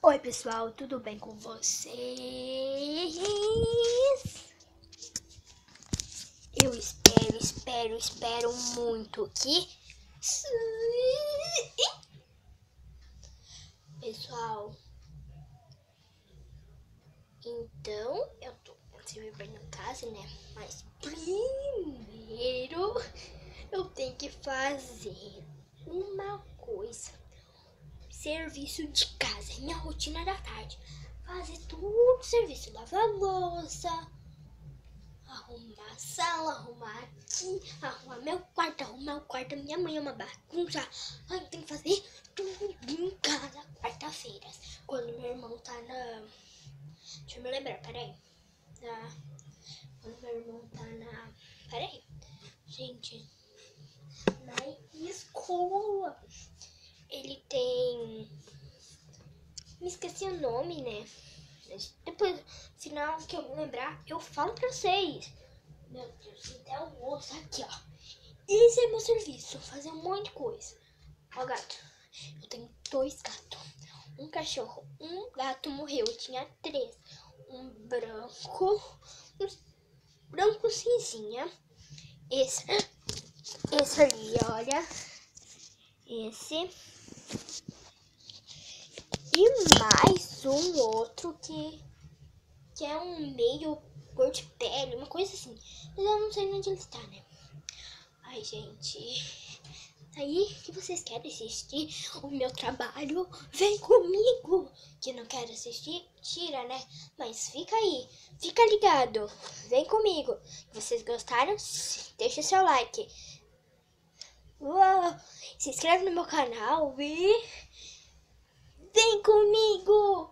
Oi pessoal, tudo bem com vocês? Eu espero muito que sim. Pessoal, então eu tô bem na casa, né? Mas primeiro eu tenho que fazer uma coisa. Serviço de casa, minha rotina da tarde. Fazer tudo serviço, lavar louça, arrumar a sala, arrumar aqui, arrumar meu quarto, arrumar o quarto da minha mãe, é uma bagunça. Ai, tem que fazer tudo em casa, quarta-feira. Quando meu irmão tá na... Deixa eu me lembrar, peraí. Quando meu irmão tá na... Peraí. Gente, na escola. Ele tem... Me esqueci o nome, né? Depois, no final que eu me lembrar, eu falo pra vocês. Meu Deus, até o osso aqui, ó. Esse é meu serviço, fazer um monte de coisa. Ó, gato. Eu tenho 2 gatos. Um cachorro, um gato morreu. Eu tinha 3. Um branco cinzinha. Esse ali, olha. Esse. E mais um outro que é um meio cor de pele, uma coisa assim. Mas eu não sei onde ele está, né? Ai, gente. Aí que vocês querem assistir o meu trabalho, vem comigo. Que não quer assistir, tira, né? Mas fica aí, fica ligado. Vem comigo. Se vocês gostaram, deixa seu like. Uau, se inscreve no meu canal e vem comigo.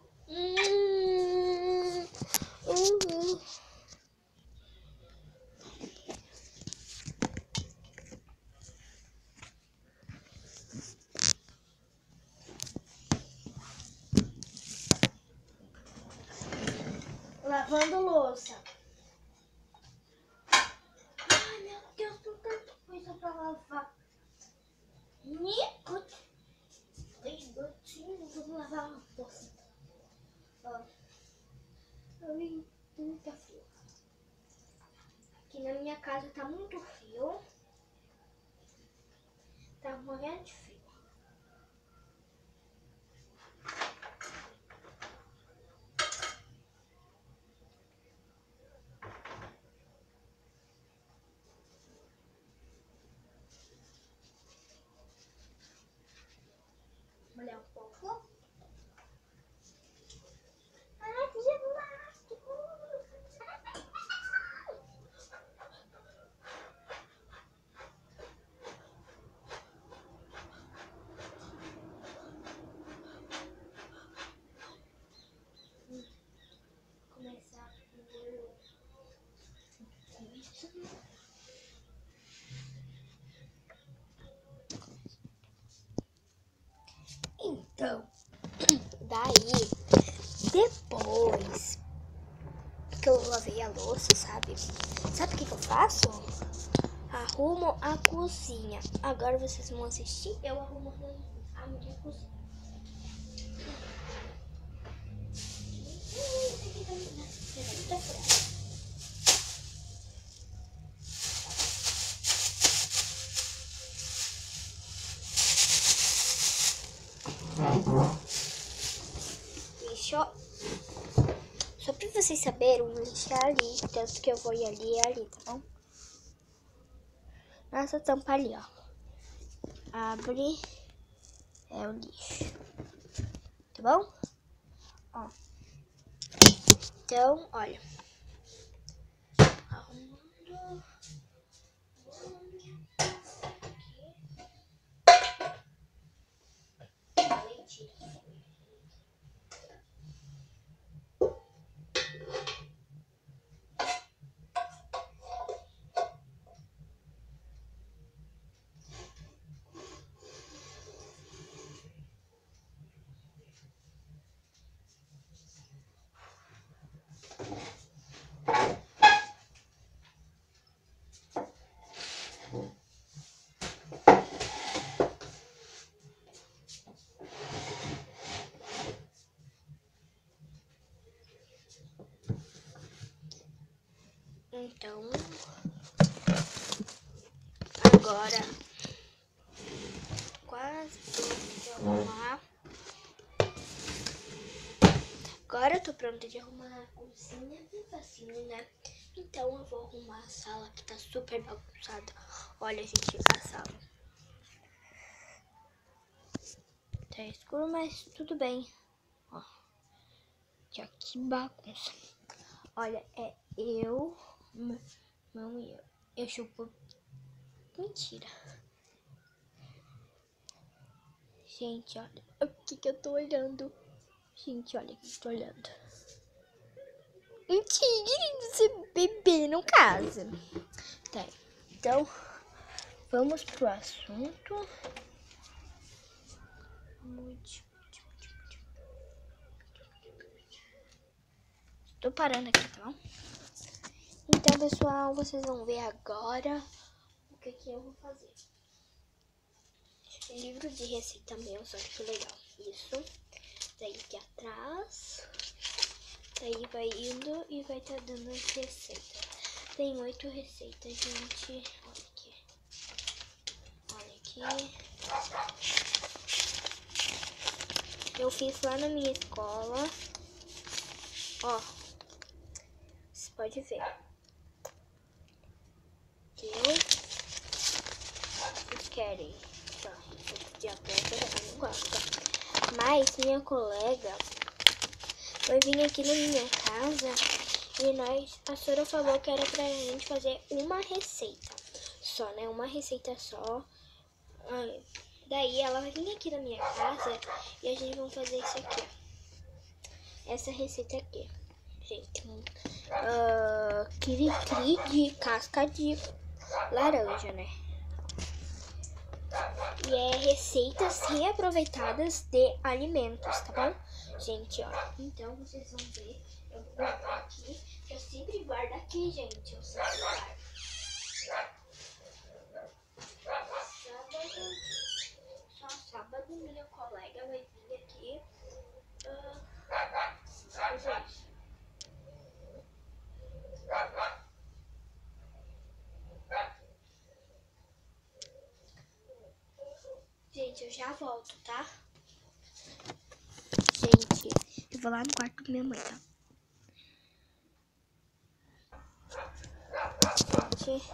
Lavando louça. Ai, meu Deus, tem tanta coisa pra lavar. Nico, 3 gotinhas, vamos lavar a louça. Ó, muita frio. Aqui na minha casa tá muito frio. Tá morrendo de frio. Molhar um pouco. Ai, que gelado! Começar por isso. Então, daí, depois que eu lavei a louça, sabe? Sabe o que eu faço? Arrumo a cozinha. Agora vocês vão assistir eu arrumo a minha cozinha. Lixo. Só pra vocês saberem, o lixo é ali. Tanto que eu vou ir ali e ali, tá bom? Nossa tampa ali, ó. Abre. É o lixo. Tá bom? Ó. Então, olha. Arrumando. Então, agora quase pronto de arrumar. Agora eu tô pronta de arrumar a cozinha, bem facinho, né? Então eu vou arrumar a sala que tá super bagunçada. Olha, gente, a sala. Tá escuro, mas tudo bem. Ó, já que bagunça. Olha, é eu, meu irmão e eu. Eu chupo. Mentira. Gente, olha o que eu tô olhando. Gente, olha o que eu tô olhando. Mentira, você bebê não casa. Tá, então vamos pro assunto. Tô parando aqui, tá bom? Então, pessoal, vocês vão ver agora o que eu vou fazer. Livro de receita meu, só que legal. Isso. Daí aqui atrás. Daí vai indo e vai estar dando as receitas. Tem 8 receitas, gente. Olha aqui. Olha aqui. Eu fiz lá na minha escola. Ó. Você pode ver. Vocês querem. Tá. De aperta, eu não gosto. Mas minha colega vai vir aqui na minha casa e a senhora falou que era pra gente fazer uma receita só, né? Uma receita só. Daí ela vai vir aqui na minha casa e a gente vai fazer isso aqui, ó. Essa receita aqui, gente. Cri-cri de casca de laranja, né? E é receitas reaproveitadas de alimentos, tá bom? Gente, ó. Então, vocês vão ver. Eu vou guardar aqui. Eu sempre guardo aqui, gente. Eu sempre guardo. Só sábado, minha colega vai vir aqui fazer isso. Gente, eu já volto, tá? Gente, eu vou lá no quarto com minha mãe, tá? Gente,